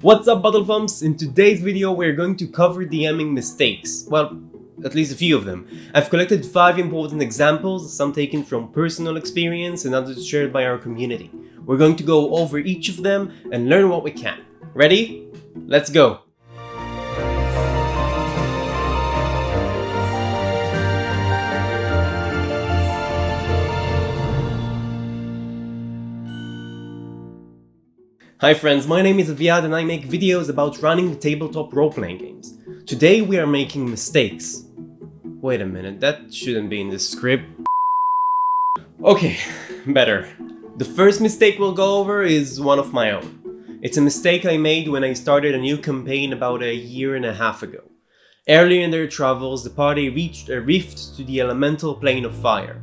What's up, Flumphs? In today's video we're going to cover DMing mistakes. Well, at least a few of them. I've collected 5 important examples, some taken from personal experience and others shared by our community. We're going to go over each of them and learn what we can. Ready? Let's go! Hi friends, my name is Fabianek and I make videos about running tabletop role-playing games. Today we are making mistakes. Wait a minute, that shouldn't be in the script. Okay, better. The first mistake we'll go over is one of my own. It's a mistake I made when I started a new campaign about a year and a half ago. Earlier in their travels, the party reached a rift to the elemental plane of fire.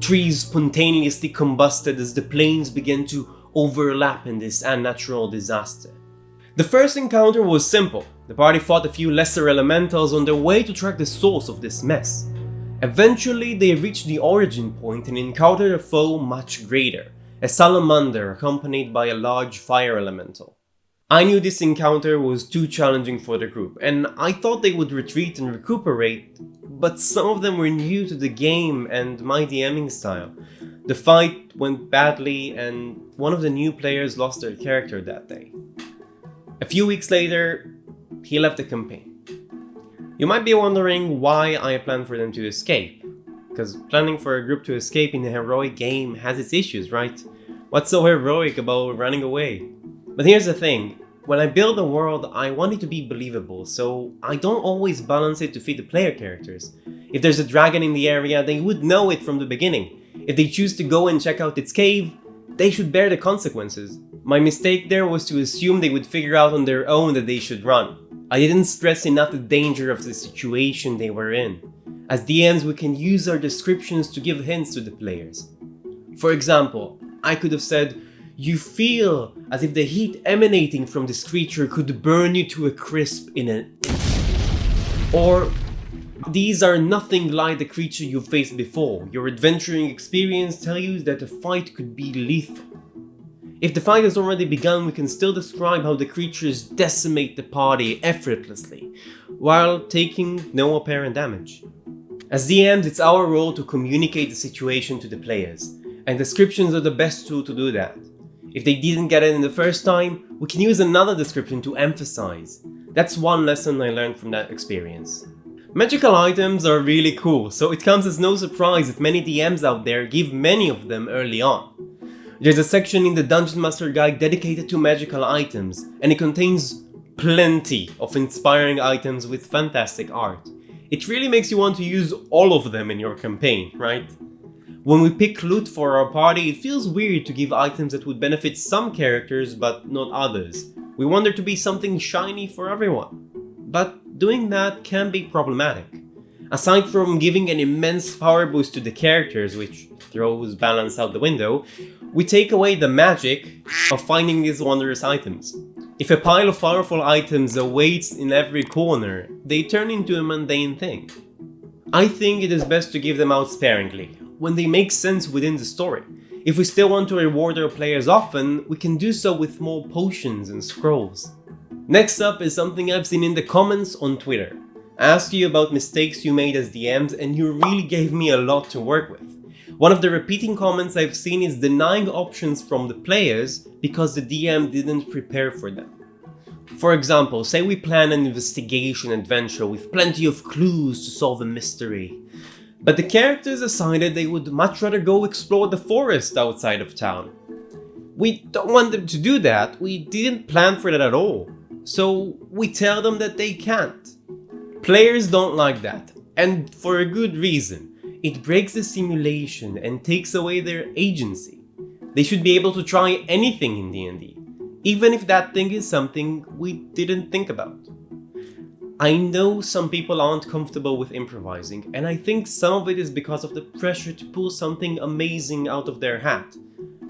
Trees spontaneously combusted as the planes began to overlap in this unnatural disaster. The first encounter was simple. The party fought a few lesser elementals on their way to track the source of this mess. Eventually they reached the origin point and encountered a foe much greater, a salamander accompanied by a large fire elemental. I knew this encounter was too challenging for the group, and I thought they would retreat and recuperate, but some of them were new to the game and my DMing style. The fight went badly and one of the new players lost their character that day. A few weeks later, he left the campaign. You might be wondering why I planned for them to escape. Because planning for a group to escape in a heroic game has its issues, right? What's so heroic about running away? But here's the thing. When I build a world, I want it to be believable, so I don't always balance it to fit the player characters. If there's a dragon in the area, they would know it from the beginning. If they choose to go and check out its cave, they should bear the consequences. My mistake there was to assume they would figure out on their own that they should run. I didn't stress enough the danger of the situation they were in. As DMs, we can use our descriptions to give hints to the players. For example, I could have said, "You feel as if the heat emanating from this creature could burn you to a crisp in an instant." Or, "These are nothing like the creature you've faced before. Your adventuring experience tells you that a fight could be lethal." If the fight has already begun, we can still describe how the creatures decimate the party effortlessly, while taking no apparent damage. As DMs, it's our role to communicate the situation to the players, and descriptions are the best tool to do that. If they didn't get it in the first time, we can use another description to emphasize. That's one lesson I learned from that experience. Magical items are really cool, so it comes as no surprise that many DMs out there give many of them early on. There's a section in the Dungeon Master Guide dedicated to magical items, and it contains plenty of inspiring items with fantastic art. It really makes you want to use all of them in your campaign, right? When we pick loot for our party, it feels weird to give items that would benefit some characters but not others. We want there to be something shiny for everyone. But doing that can be problematic. Aside from giving an immense power boost to the characters, which throws balance out the window, we take away the magic of finding these wondrous items. If a pile of powerful items awaits in every corner, they turn into a mundane thing. I think it is best to give them out sparingly, when they make sense within the story. If we still want to reward our players often, we can do so with more potions and scrolls. Next up is something I've seen in the comments on Twitter. I asked you about mistakes you made as DMs and you really gave me a lot to work with. One of the repeating comments I've seen is denying options from the players because the DM didn't prepare for them. For example, say we plan an investigation adventure with plenty of clues to solve a mystery. But the characters decided they would much rather go explore the forest outside of town. We don't want them to do that, we didn't plan for that at all. So we tell them that they can't. Players don't like that, and for a good reason. It breaks the simulation and takes away their agency. They should be able to try anything in D&D, even if that thing is something we didn't think about. I know some people aren't comfortable with improvising, and I think some of it is because of the pressure to pull something amazing out of their hat.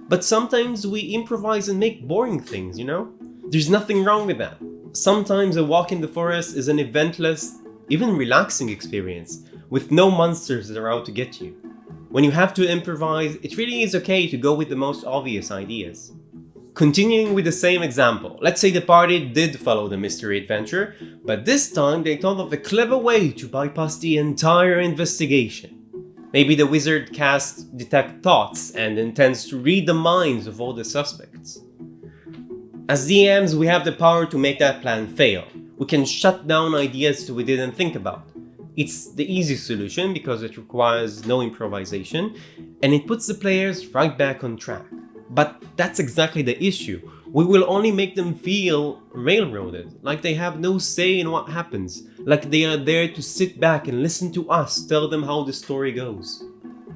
But sometimes we improvise and make boring things, you know? There's nothing wrong with that. Sometimes a walk in the forest is an eventless, even relaxing experience, with no monsters that are out to get you. When you have to improvise, it really is okay to go with the most obvious ideas. Continuing with the same example, let's say the party did follow the mystery adventure, but this time they thought of a clever way to bypass the entire investigation. Maybe the wizard casts Detect Thoughts and intends to read the minds of all the suspects. As DMs, we have the power to make that plan fail. We can shut down ideas we didn't think about. It's the easy solution because it requires no improvisation, and it puts the players right back on track. But that's exactly the issue. We will only make them feel railroaded, like they have no say in what happens, like they are there to sit back and listen to us tell them how the story goes.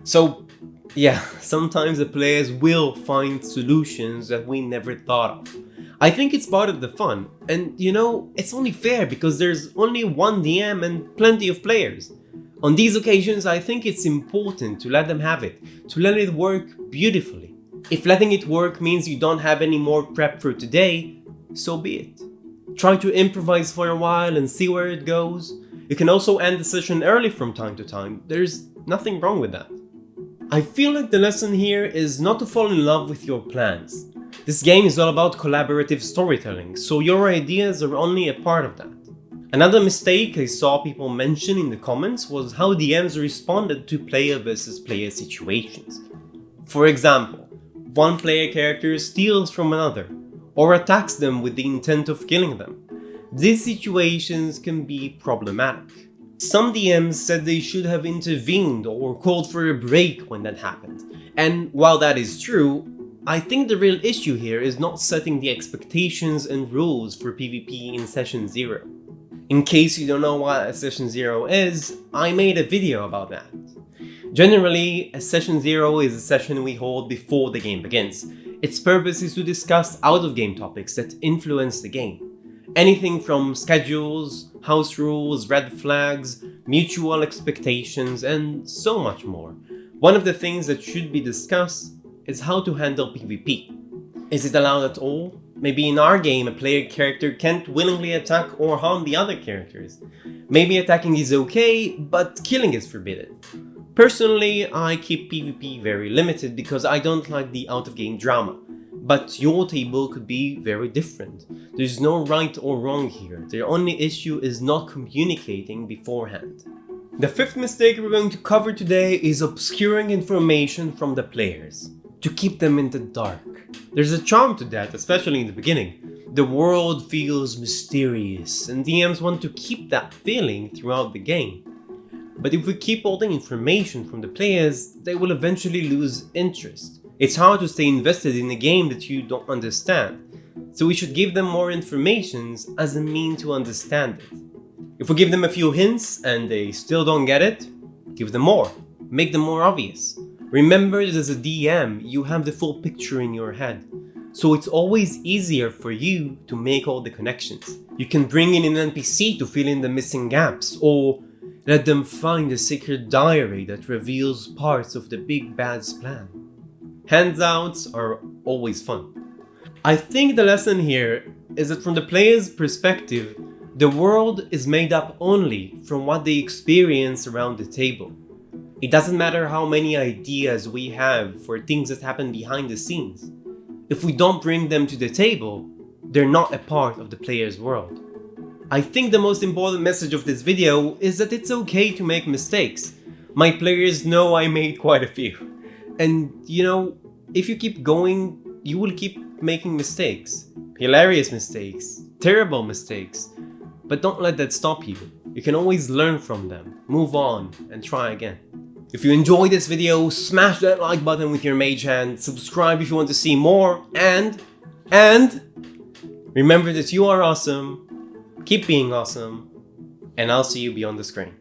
So, yeah, sometimes the players will find solutions that we never thought of. I think it's part of the fun, and it's only fair because there's only one DM and plenty of players. On these occasions, I think it's important to let them have it, to let it work beautifully. If letting it work means you don't have any more prep for today, so be it. Try to improvise for a while and see where it goes. You can also end the session early from time to time. There's nothing wrong with that. I feel like the lesson here is not to fall in love with your plans. This game is all about collaborative storytelling, so your ideas are only a part of that. Another mistake I saw people mention in the comments was how DMs responded to player versus player situations. For example, one player character steals from another, or attacks them with the intent of killing them. These situations can be problematic. Some DMs said they should have intervened or called for a break when that happened. And while that is true, I think the real issue here is not setting the expectations and rules for PvP in Session 0. In case you don't know what a Session 0 is, I made a video about that. Generally, a Session 0 is a session we hold before the game begins. Its purpose is to discuss out-of-game topics that influence the game. Anything from schedules, house rules, red flags, mutual expectations, and so much more. One of the things that should be discussed is how to handle PvP. Is it allowed at all? Maybe in our game a player character can't willingly attack or harm the other characters. Maybe attacking is okay, but killing is forbidden. Personally, I keep PvP very limited because I don't like the out-of-game drama. But your table could be very different. There's no right or wrong here. The only issue is not communicating beforehand. The fifth mistake we're going to cover today is obscuring information from the players, to keep them in the dark. There's a charm to that, especially in the beginning. The world feels mysterious, and DMs want to keep that feeling throughout the game. But if we keep all the information from the players, they will eventually lose interest. It's hard to stay invested in a game that you don't understand, so we should give them more information as a mean to understand it. If we give them a few hints and they still don't get it, give them more, make them more obvious. Remember that as a DM, you have the full picture in your head, so it's always easier for you to make all the connections. You can bring in an NPC to fill in the missing gaps, or let them find a secret diary that reveals parts of the big bad's plan. Handouts are always fun. I think the lesson here is that from the player's perspective, the world is made up only from what they experience around the table. It doesn't matter how many ideas we have for things that happen behind the scenes. If we don't bring them to the table, they're not a part of the player's world. I think the most important message of this video is that it's okay to make mistakes. My players know I made quite a few. And if you keep going, you will keep making mistakes. Hilarious mistakes, terrible mistakes. But don't let that stop you. You can always learn from them, move on, and try again. If you enjoyed this video, smash that like button with your mage hand, subscribe if you want to see more, and remember that you are awesome, keep being awesome, and I'll see you beyond the screen.